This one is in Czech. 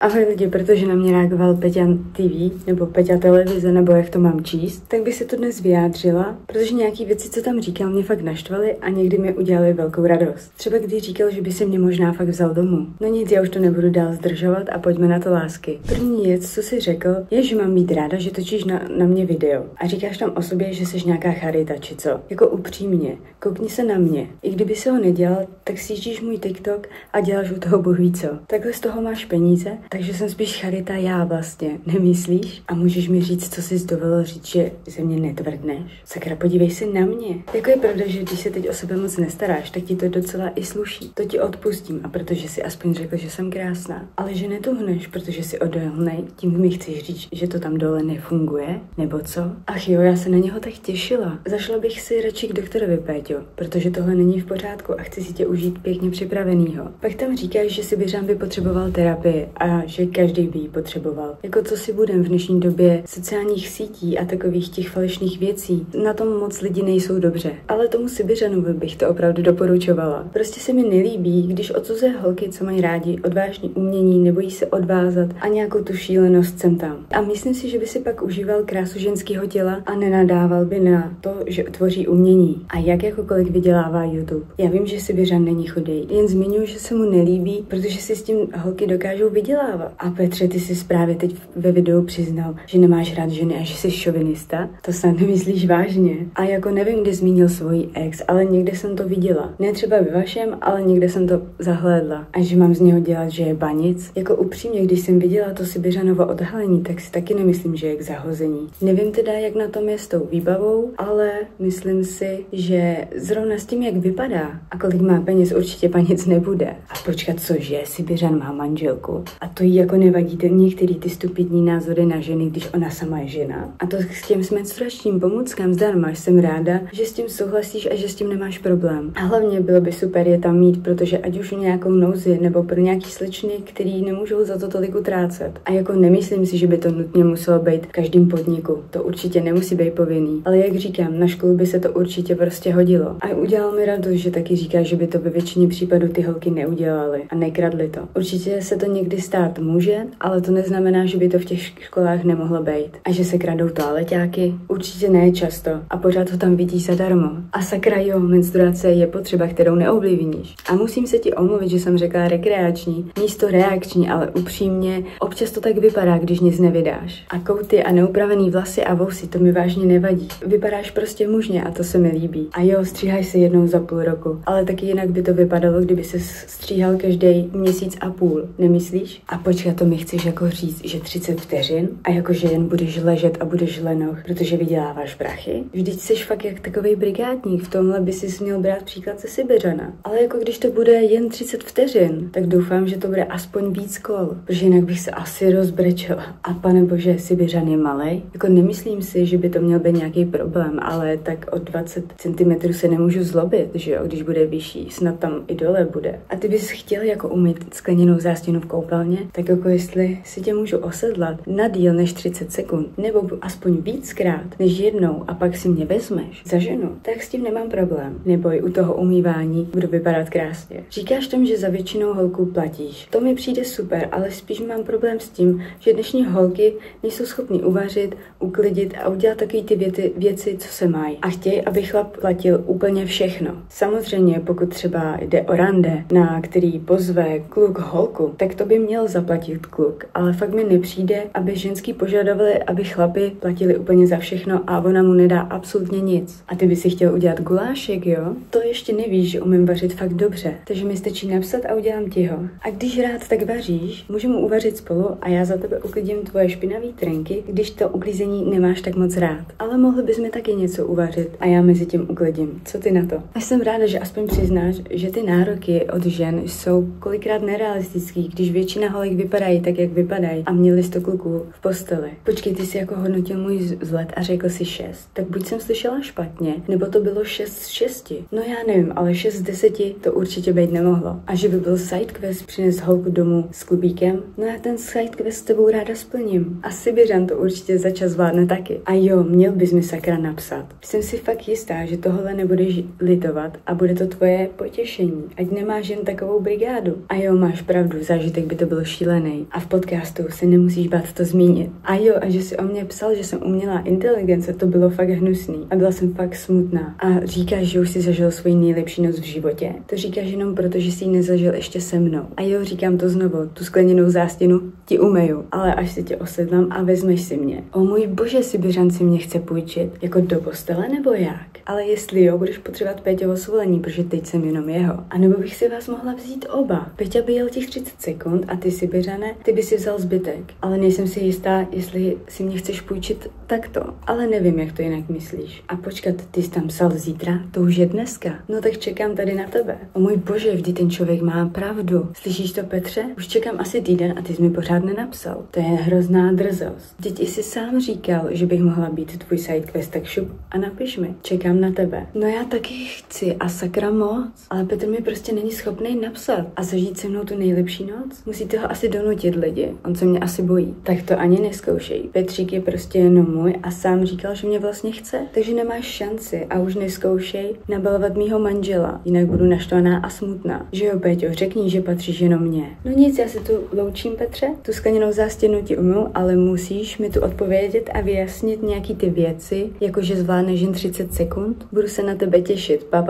Ahoj lidi, protože na mě reagoval Peťa TV, nebo Peťa televize, nebo jak to mám číst, tak bych se to dnes vyjádřila, protože nějaký věci, co tam říkal, mě fakt naštvaly a někdy mi udělali velkou radost. Třeba když říkal, že by se mě možná fakt vzal domů. No nic, já už to nebudu dál zdržovat a pojďme na to, lásky. První věc, co si řekl, je, že mám být ráda, že točíš na mě video. A říkáš tam o sobě, že jsi nějaká charita, či co? Jako upřímně, koukni se na mě. I kdyby se ho nedělal, tak sjíždíš můj TikTok a děláš u toho bůh ví co. Takhle z toho máš peníze, takže jsem spíš charita já vlastně, nemyslíš? A můžeš mi říct, co jsi dovolil říct, že ze mě netvrdneš? Sakra, podívej se na mě. Jako je pravda, že když se teď o sebe moc nestaráš, tak ti to docela i sluší. To ti odpustím, a protože si aspoň řekl, že jsem krásná. Ale že netuhneš, protože si odolnej, tím mi chceš říct, že to tam dole nefunguje, nebo co? Ach jo, já se na něho tak těšila. Zašla bych si radši k doktorovi, Péťo, protože tohle není v pořádku a chci si tě užít pěkně připravenýho. Pak tam říkáš, že si Běžán by potřeboval terapii a že každý by ji potřeboval. Jako co si budem v dnešní době sociálních sítí a takových těch falešných věcí. Na tom moc lidi nejsou dobře. Ale tomu Sibiřanovi bych to opravdu doporučovala. Prostě se mi nelíbí, když odsuzuje holky, co mají rádi odvážný umění, nebojí se odvázat a nějakou tu šílenost sem tam. A myslím si, že by si pak užíval krásu ženského těla a nenadával by na to, že tvoří umění. A jak jako kolik vydělává YouTube. Já vím, že Sibiřan není chudej, jen zmiňuji, že se mu nelíbí, protože si s tím holky dokážou vydělávat. A Petře, ty jsi právě teď ve videu přiznal, že nemáš rád ženy a že jsi šovinista? To snad nemyslíš vážně. A jako nevím, kde zmínil svoji ex, ale někde jsem to viděla. Ne třeba ve vašem, ale někde jsem to zahlédla. A že mám z něho dělat, že je banic? Jako upřímně, když jsem viděla to Sibiřanovo odhalení, tak si taky nemyslím, že je k zahození. Nevím teda, jak na tom je s tou výbavou, ale myslím si, že zrovna s tím, jak vypadá a kolik má peněz, určitě banic nebude. A počkat, cože, Sibiřan má manželku. A to jí jako nevadí některý ty stupidní názory na ženy, když ona sama je žena. A to s těm menstruačním pomůckám zdarma, jsem ráda, že s tím souhlasíš a že s tím nemáš problém. A hlavně bylo by super je tam mít, protože ať už nějakou nouzi nebo pro nějaký slečny, který nemůžou za to tolik utrácet. A jako nemyslím si, že by to nutně muselo být v každém podniku. To určitě nemusí být povinný. Ale jak říkám, na školu by se to určitě prostě hodilo. A udělal mi radost, že taky říkáš, že by to ve většině případů ty holky neudělaly a nekradly to. Určitě se to někdy stát může, ale to neznamená, že by to v těch školách nemohlo být. A že se kradou toaleťáky? Určitě ne často. A pořád to tam vidíš zadarmo. A sakra jo, menstruace je potřeba, kterou neovlivníš. A musím se ti omluvit, že jsem řekla rekreační, místo reakční, ale upřímně, občas to tak vypadá, když nic nevydáš. A kouty a neupravený vlasy a vousy, to mi vážně nevadí. Vypadáš prostě mužně a to se mi líbí. A jo, stříháš se jednou za půl roku, ale taky jinak by to vypadalo, kdyby se stříhal každý měsíc a půl. Nemyslíš? A počkat, to mi chceš jako říct, že 30 vteřin a jakože jen budeš ležet a budeš lenoch, protože vyděláváš prachy? Vždyť jsi fakt jak takovej brigádník, v tomhle by si měl brát příklad ze Sibiřana. Ale jako když to bude jen 30 vteřin, tak doufám, že to bude aspoň víc kol, protože jinak bych se asi rozbrečela. A pane bože, Sibiřan je malej? Jako nemyslím si, že by to měl být nějaký problém, ale tak o 20 cm se nemůžu zlobit, že jo, když bude vyšší, snad tam i dole bude. A ty bys chtěl jako umýt skleněnou zástěnu v koupelně, tak jako jestli si tě můžu osedlat na díl než 30 sekund, nebo aspoň víckrát než jednou a pak si mě vezmeš za ženu, tak s tím nemám problém. Neboj, u toho umývání budu vypadat krásně. Říkáš tam, že za většinou holků platíš. To mi přijde super, ale spíš mám problém s tím, že dnešní holky nejsou schopny uvařit, uklidit a udělat takové ty věci, co se mají. A chtějí, aby chlap platil úplně všechno. Samozřejmě, pokud třeba jde o rande, na který pozve kluk holku, tak to by měl zaplatit kluk. Ale fakt mi nepřijde, aby ženský požadovali, aby chlapi platili úplně za všechno a ona mu nedá absolutně nic. A ty by si chtěl udělat gulášek, jo? To ještě nevíš, že umím vařit fakt dobře. Takže mi stačí napsat a udělám ti ho. A když rád tak vaříš, můžeme uvařit spolu a já za tebe uklidím tvoje špinavé trenky, když to uklízení nemáš tak moc rád. Ale mohli bys mi taky něco uvařit a já mezi tím uklidím. Co ty na to? A jsem ráda, že aspoň přiznáš, že ty nároky od žen jsou kolikrát nerealistický, když většina holek vypadají tak, jak vypadají a měli 100 kluků v posteli. Počkej, ty jsi jako hodnotil můj vzhled a řekl si 6. Tak buď jsem slyšela špatně, nebo to bylo 6 z 6. No já nevím, ale 6 z 10 to určitě být nemohlo. A že by byl sidequest přines holku domů s klubíkem, no já ten sidequest s tebou ráda splním. A Sibiřan to určitě za čas zvládne taky. A jo, měl bys mi sakra napsat. Jsem si fakt jistá, že tohle nebudeš litovat a bude to tvoje potěšení. Ať nemáš jen takovou brigádu. A jo, máš pravdu, zážitek by to byl šílený a v podcastu se nemusíš bát to zmínit. A jo, a že si o mě psal, že jsem umělá inteligence, to bylo fakt hnusný a byla jsem fakt smutná. A říkáš, že už si zažil svůj nejlepší noc v životě. To říkáš jenom proto, že jsi ji nezažil ještě se mnou. A jo, říkám to znovu, tu skleněnou zástěnu ti umeju, ale až si tě osedlám a vezmeš si mě. O můj bože, Sibiřan si mě chce půjčit, jako do postele nebo jak? Ale jestli jo, budeš potřebovat Péťovo svolení, protože teď jsem jenom jeho. A nebo bych si vás mohla vzít oba. Péťa by jel těch 30 sekund a ty, Sibiřane, ty by si vzal zbytek. Ale nejsem si jistá, jestli si mě chceš půjčit takto. Ale nevím, jak to jinak myslíš. A počkat, ty jsi tam psal zítra? To už je dneska. No tak čekám tady na tebe. O můj bože, vždy ten člověk má pravdu. Slyšíš to, Petře? Už čekám asi týden a ty jsi mi pořád nenapsal. To je hrozná drzost. Vždyť jsi sám říkal, že bych mohla být tvůj sidequest, tak šup a napiš mi. Čekám na tebe. No já taky chci a sakra moc. Ale Petr mi prostě není schopný napsat a zažít se mnou tu nejlepší noc. Musíte ho asi donutit, lidi. On se mě asi bojí. Tak to ani neskoušej. Petřík je prostě jenom můj a sám říkal, že mě vlastně chce. Takže nemáš šanci a už neskoušej nabalovat mýho manžela. Jinak budu naštvaná a smutná. Že jo, Péťo, řekni, že patříš jenom mě. No nic, já se tu loučím, Petře. Tu skleněnou zástěnu ti umyl, ale musíš mi tu odpovědět a vyjasnit nějaký ty věci, jakože zvládneš jen 30 sekund. Budu se na tebe těšit. Pa.